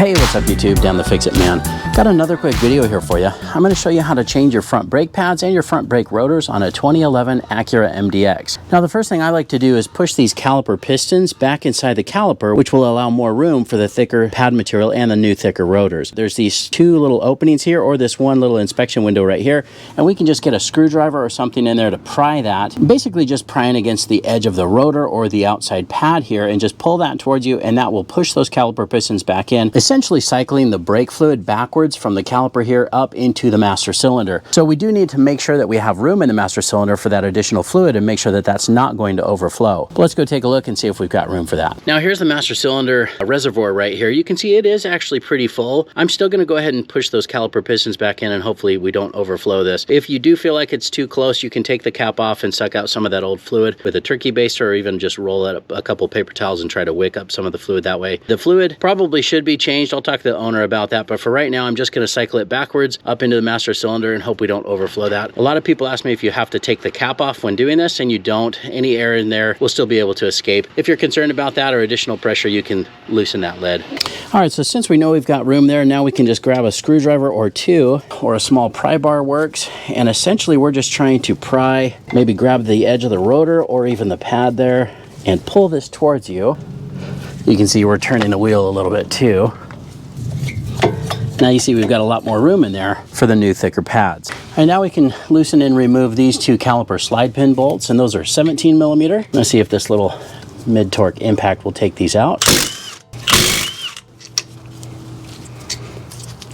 Hey, what's up YouTube? Dan the Fix-It Man. Got another quick video here for you. I'm going to show you how to change your front brake pads and your front brake rotors on a 2011 Acura MDX. Now the first thing I like to do is push these caliper pistons back inside the caliper, which will allow more room for the thicker pad material and the new thicker rotors. There's these two little openings here, or this one little inspection window right here, and we can just get a screwdriver or something in there to pry that. Basically just prying against the edge of the rotor or the outside pad here, and just pull that towards you, and that will push those caliper pistons back in, essentially cycling the brake fluid backwards from the caliper here up into the master cylinder. So we do need to make sure that we have room in the master cylinder for that additional fluid and make sure that that's not going to overflow. But let's go take a look and see if we've got room for that. Now here's the master cylinder reservoir right here. You can see it is actually pretty full. I'm still going to go ahead and push those caliper pistons back in, and hopefully we don't overflow this. If you do feel like it's too close, you can take the cap off and suck out some of that old fluid with a turkey baster, or even just roll it up a couple paper towels and try to wick up some of the fluid that way. The fluid probably should be changed. I'll talk to the owner about that, but for right now I'm just going to cycle it backwards up into the master cylinder and hope we don't overflow that. A lot of people ask me if you have to take the cap off when doing this, and you don't. Any air in there will still be able to escape. If you're concerned about that or additional pressure, you can loosen that lid. All right, so since we know we've got room there, now we can just grab a screwdriver or two, or a small pry bar works, and essentially we're just trying to pry, maybe grab the edge of the rotor or even the pad there and pull this towards you. You can see we're turning the wheel a little bit too. Now you see we've got a lot more room in there for the new thicker pads. And now we can loosen and remove these two caliper slide pin bolts, and those are 17 millimeter. Let's see if this little mid-torque impact will take these out.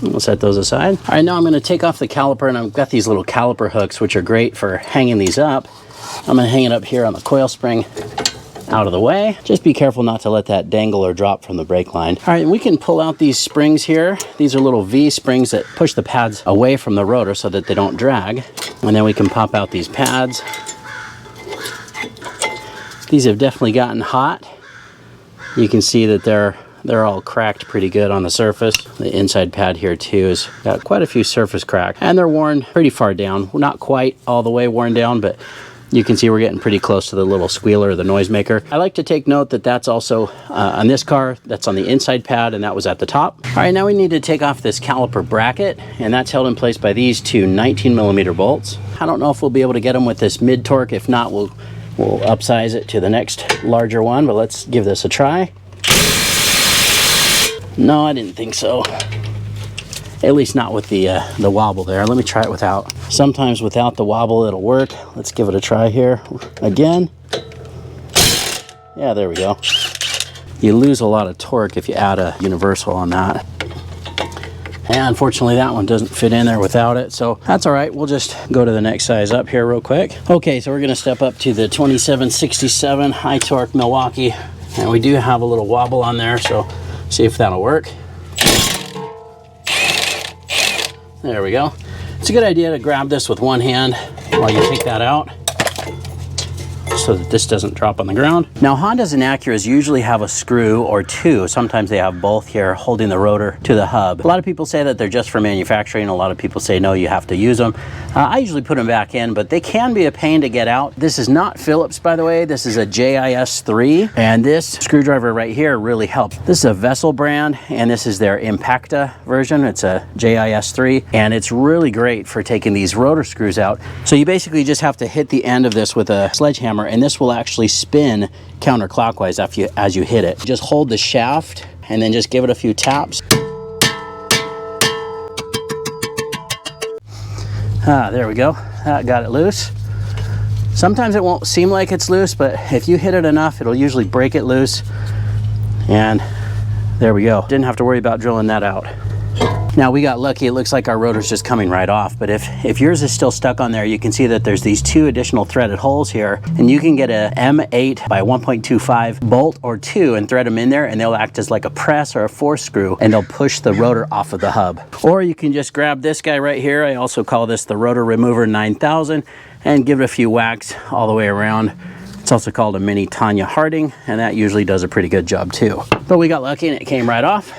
We'll set those aside. All right, now I'm going to take off the caliper, and I've got these little caliper hooks, which are great for hanging these up. I'm going to hang it up here on the coil spring, out of the way. Just be careful not to let that dangle or drop from the brake line. All right, we can pull out these springs here. These are little V springs that push the pads away from the rotor so that they don't drag. And then we can pop out these pads. These have definitely gotten hot. You can see that they're all cracked pretty good on the surface. The inside pad here too has got quite a few surface cracks, and they're worn pretty far down. Not quite all the way worn down, but you can see we're getting pretty close to the little squealer, the noisemaker. I like to take note that that's also on this car, that's on the inside pad, and that was at the top. All right, now we need to take off this caliper bracket, and that's held in place by these two 19 millimeter bolts. I don't know if we'll be able to get them with this mid torque. If not, we'll upsize it to the next larger one, but let's give this a try. No, I didn't think so. At least not with the wobble there. Let me try it without. Sometimes without the wobble it'll work. Let's give it a try here again. Yeah, there we go. You lose a lot of torque if you add a universal on that. And unfortunately that one doesn't fit in there without it, so that's all right. We'll just go to the next size up here real quick. Okay, so we're gonna step up to the 2767 high torque Milwaukee, and we do have a little wobble on there, so see if that'll work. There we go. It's a good idea to grab this with one hand while you take that out, so that this doesn't drop on the ground. Now Hondas and Acuras usually have a screw or two. Sometimes they have both here holding the rotor to the hub. A lot of people say that they're just for manufacturing. A lot of people say no, you have to use them. I usually put them back in, but they can be a pain to get out. This is not Phillips, by the way. This is a JIS3, and this screwdriver right here really helps. This is a Vessel brand, and this is their Impacta version. It's a JIS3, and it's really great for taking these rotor screws out. So you basically just have to hit the end of this with a sledgehammer, and this will actually spin counterclockwise as you hit it. Just hold the shaft and then just give it a few taps. There we go. That got it loose. Sometimes it won't seem like it's loose, but if you hit it enough, it'll usually break it loose. And there we go. Didn't have to worry about drilling that out. Now we got lucky. It looks like our rotor's just coming right off, but if yours is still stuck on there, you can see that there's these two additional threaded holes here, and you can get a M8 by 1.25 bolt or two and thread them in there, and they'll act as like a press or a force screw, and they'll push the rotor off of the hub. Or you can just grab this guy right here. I also call this the Rotor Remover 9000, and give it a few whacks all the way around. It's also called a mini Tanya Harding, and that usually does a pretty good job too. But we got lucky and it came right off.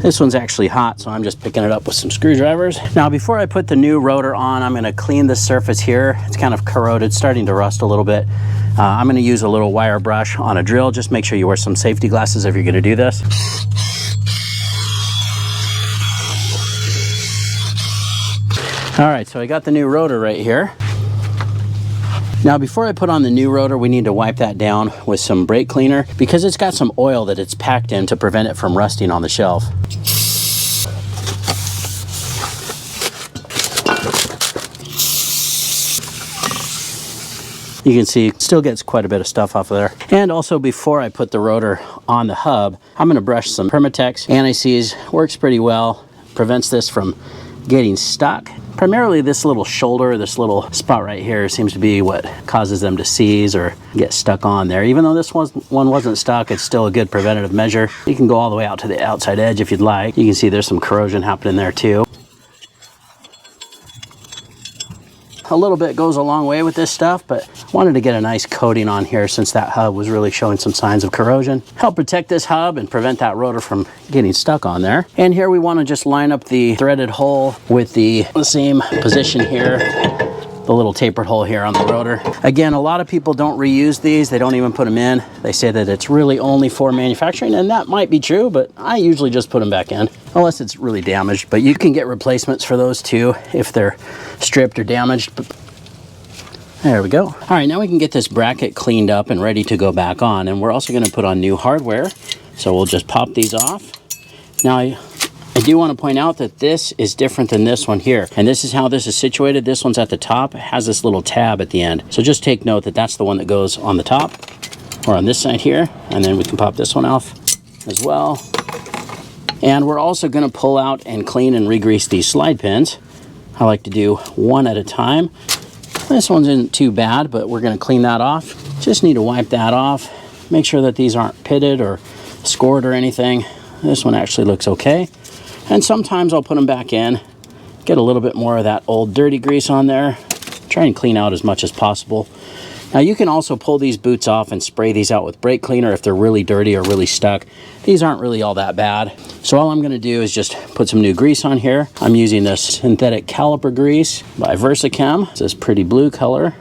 This one's actually hot, so I'm just picking it up with some screwdrivers. Now, before I put the new rotor on, I'm gonna clean the surface here. It's kind of corroded, starting to rust a little bit. I'm gonna use a little wire brush on a drill. Just make sure you wear some safety glasses if you're gonna do this. All right, so I got the new rotor right here. Now, before I put on the new rotor, we need to wipe that down with some brake cleaner because it's got some oil that it's packed in to prevent it from rusting on the shelf. You can see it still gets quite a bit of stuff off of there. And also, before I put the rotor on the hub, I'm going to brush some Permatex Anti-Seize. Works pretty well, prevents this from getting stuck. Primarily this little shoulder, this little spot right here seems to be what causes them to seize or get stuck on there. Even though this one wasn't stuck, it's still a good preventative measure. You can go all the way out to the outside edge if you'd like. You can see there's some corrosion happening there too. A little bit goes a long way with this stuff, but I wanted to get a nice coating on here since that hub was really showing some signs of corrosion. Help protect this hub and prevent that rotor from getting stuck on there. And here we want to just line up the threaded hole with the same position here, the little tapered hole here on the rotor. Again, a lot of people don't reuse these. They don't even put them in. They say that it's really only for manufacturing, and that might be true, but I usually just put them back in unless it's really damaged. But you can get replacements for those too if they're stripped or damaged. There we go. All right, now we can get this bracket cleaned up and ready to go back on. And we're also going to put on new hardware. So we'll just pop these off. Now, I do want to point out that this is different than this one here. And this is how this is situated. This one's at the top. It has this little tab at the end. So just take note that that's the one that goes on the top or on this side here. And then we can pop this one off as well. And we're also going to pull out and clean and re-grease these slide pins. I like to do one at a time. This one's isn't too bad, but we're going to clean that off. Just need to wipe that off. Make sure that these aren't pitted or scored or anything. This one actually looks okay. And sometimes I'll put them back in, get a little bit more of that old dirty grease on there. Try and clean out as much as possible. Now you can also pull these boots off and spray these out with brake cleaner if they're really dirty or really stuck. These aren't really all that bad. So all I'm going to do is just put some new grease on here. I'm using this synthetic caliper grease by Versachem. It's this pretty blue color.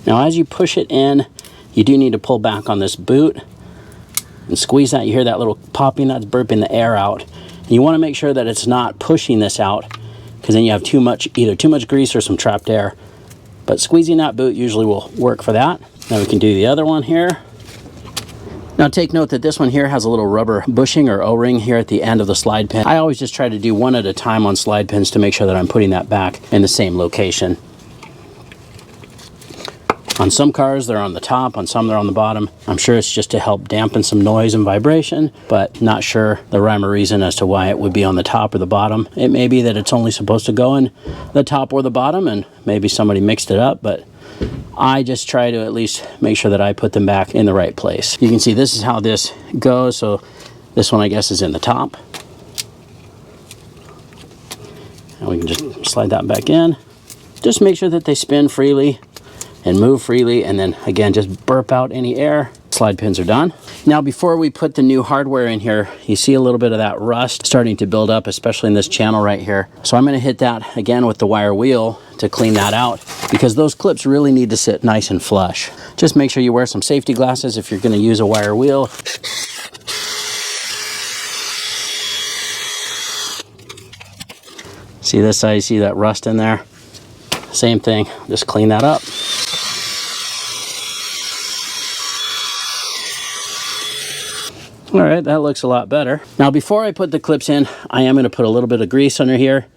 Now as you push it in, you do need to pull back on this boot and squeeze that. You hear that little popping, that's burping the air out. And you want to make sure that it's not pushing this out, because then you have either too much grease or some trapped air. But squeezing that boot usually will work for that. Now we can do the other one here. Now take note that this one here has a little rubber bushing or O-ring here at the end of the slide pin. I always just try to do one at a time on slide pins to make sure that I'm putting that back in the same location. On some cars, they're on the top, on some they're on the bottom. I'm sure it's just to help dampen some noise and vibration, but not sure the rhyme or reason as to why it would be on the top or the bottom. It may be that it's only supposed to go in the top or the bottom, and maybe somebody mixed it up, but I just try to at least make sure that I put them back in the right place. You can see this is how this goes. So this one, I guess, is in the top. And we can just slide that back in. Just make sure that they spin freely and move freely, and then again just burp out any air. Slide pins are done. Now before we put the new hardware in here, you see a little bit of that rust starting to build up, especially in this channel right here. So I'm going to hit that again with the wire wheel to clean that out, because those clips really need to sit nice and flush. Just make sure you wear some safety glasses if you're going to use a wire wheel. See this side, see that rust in there? Same thing, just clean that up. All right, that looks a lot better. Now before I put the clips in, I am going to put a little bit of grease under here.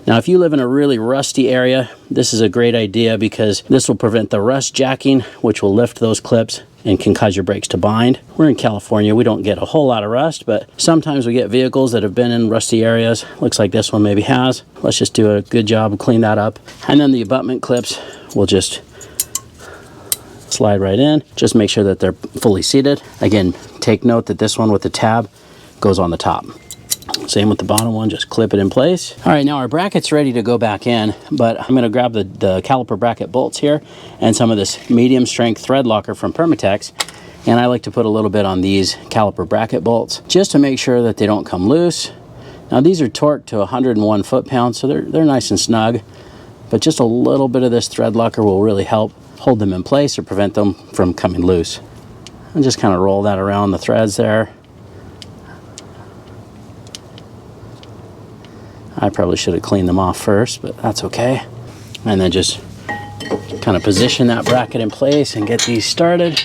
Now if you live in a really rusty area, this is a great idea, because this will prevent the rust jacking, which will lift those clips and can cause your brakes to bind. We're in California, we don't get a whole lot of rust, but sometimes we get vehicles that have been in rusty areas. Looks like this one maybe has. Let's just do a good job of clean that up. And then the abutment clips will just slide right in. Just make sure that they're fully seated. Again, take note that this one with the tab goes on the top. Same with the bottom one, just clip it in place. All right, now our bracket's ready to go back in, but I'm gonna grab the caliper bracket bolts here and some of this medium strength thread locker from Permatex. And I like to put a little bit on these caliper bracket bolts just to make sure that they don't come loose. Now these are torqued to 101 foot-pounds, so they're nice and snug, but just a little bit of this thread locker will really help hold them in place or prevent them from coming loose. And just kind of roll that around the threads there. I probably should have cleaned them off first, but that's okay. And then just kind of position that bracket in place and get these started.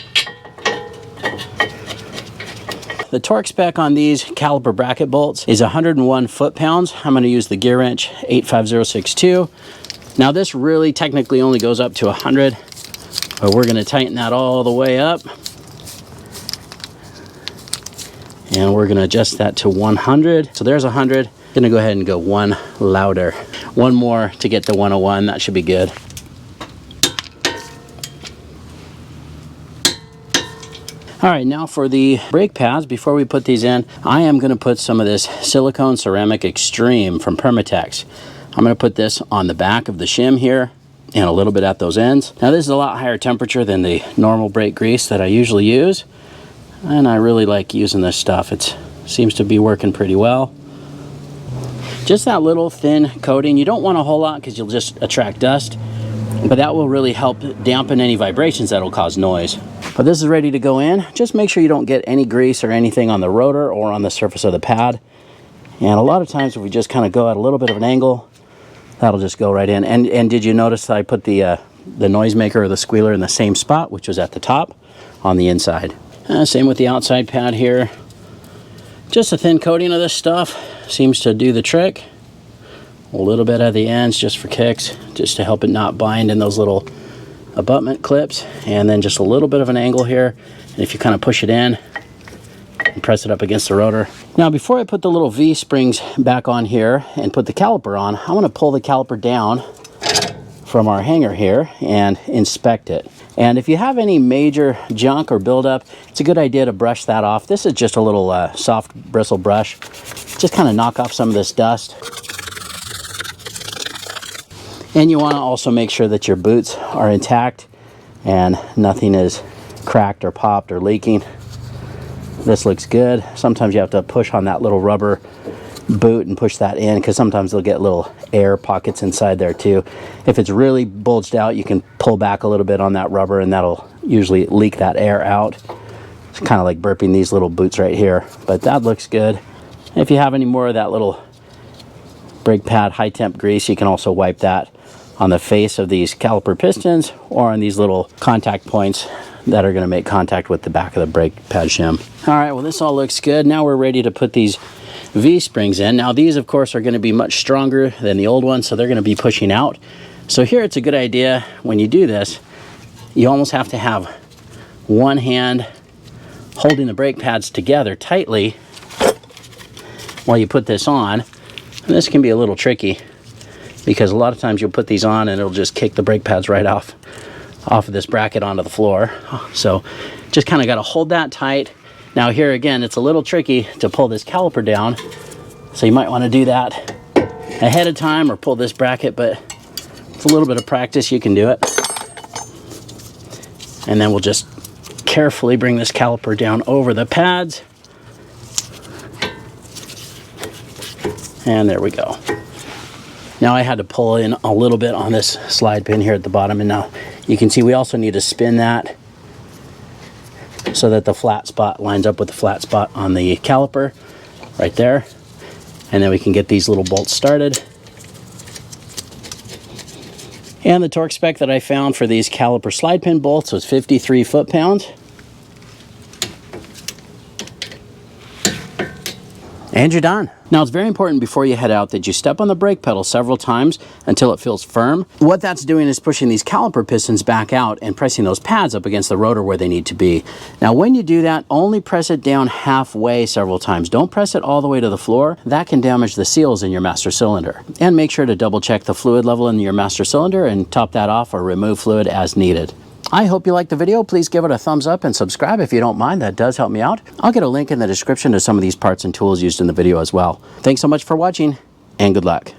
The torque spec on these caliper bracket bolts is 101 foot-pounds. I'm going to use the gear wrench 85062. Now this really technically only goes up to 100, but we're going to tighten that all the way up. And we're going to adjust that to 100. So there's 100. Going to go ahead and go one louder. One more to get to 101. That should be good. All right, now for the brake pads, before we put these in, I am going to put some of this silicone ceramic extreme from Permatex. I'm going to put this on the back of the shim here and a little bit at those ends. Now this is a lot higher temperature than the normal brake grease that I usually use, and I really like using this stuff. It seems to be working pretty well. Just that little thin coating. You don't want a whole lot because you'll just attract dust, but that will really help dampen any vibrations that will cause noise. But this is ready to go in. Just make sure you don't get any grease or anything on the rotor or on the surface of the pad. And a lot of times if we just kind of go at a little bit of an angle, that'll just go right in. And did you notice that I put the noisemaker or the squealer in the same spot, which was at the top on the inside. Same with the outside pad here. Just a thin coating of this stuff seems to do the trick. A little bit at the ends just for kicks, just to help it not bind in those little abutment clips, and then just a little bit of an angle here, and if you kind of push it in and press it up against the rotor. Now before I put the little V springs back on here and put the caliper on, I want to pull the caliper down from our hanger here and inspect it. And if you have any major junk or buildup, it's a good idea to brush that off. This is just a little soft bristle brush. Just kind of knock off some of this dust. And you want to also make sure that your boots are intact and nothing is cracked or popped or leaking. This looks good. Sometimes you have to push on that little rubber boot and push that in, because sometimes they'll get little air pockets inside there too. If it's really bulged out, you can pull back a little bit on that rubber and that'll usually leak that air out. It's kind of like burping these little boots right here, but that looks good. If you have any more of that little brake pad high temp grease, you can also wipe that on the face of these caliper pistons or on these little contact points that are going to make contact with the back of the brake pad shim. All right, well this all looks good. Now we're ready to put these V springs in. Now these of course are going to be much stronger than the old ones, so they're going to be pushing out. So here it's a good idea when you do this, you almost have to have one hand holding the brake pads together tightly while you put this on. And this can be a little tricky because a lot of times you'll put these on and it'll just kick the brake pads right off of this bracket onto the floor. So just kind of got to hold that tight. Now here again, it's a little tricky to pull this caliper down, so you might want to do that ahead of time or pull this bracket, but it's a little bit of practice, you can do it. And then we'll just carefully bring this caliper down over the pads. And there we go. Now I had to pull in a little bit on this slide pin here at the bottom, and now you can see we also need to spin that so that the flat spot lines up with the flat spot on the caliper right there. And then we can get these little bolts started. And the torque spec that I found for these caliper slide pin bolts was 53 foot-pounds. And you're done. Now it's very important before you head out that you step on the brake pedal several times until it feels firm. What that's doing is pushing these caliper pistons back out and pressing those pads up against the rotor where they need to be. Now when you do that, only press it down halfway several times. Don't press it all the way to the floor. That can damage the seals in your master cylinder. And make sure to double check the fluid level in your master cylinder and top that off or remove fluid as needed. I hope you liked the video. Please give it a thumbs up and subscribe if you don't mind. That does help me out. I'll get a link in the description to some of these parts and tools used in the video as well. Thanks so much for watching, and good luck.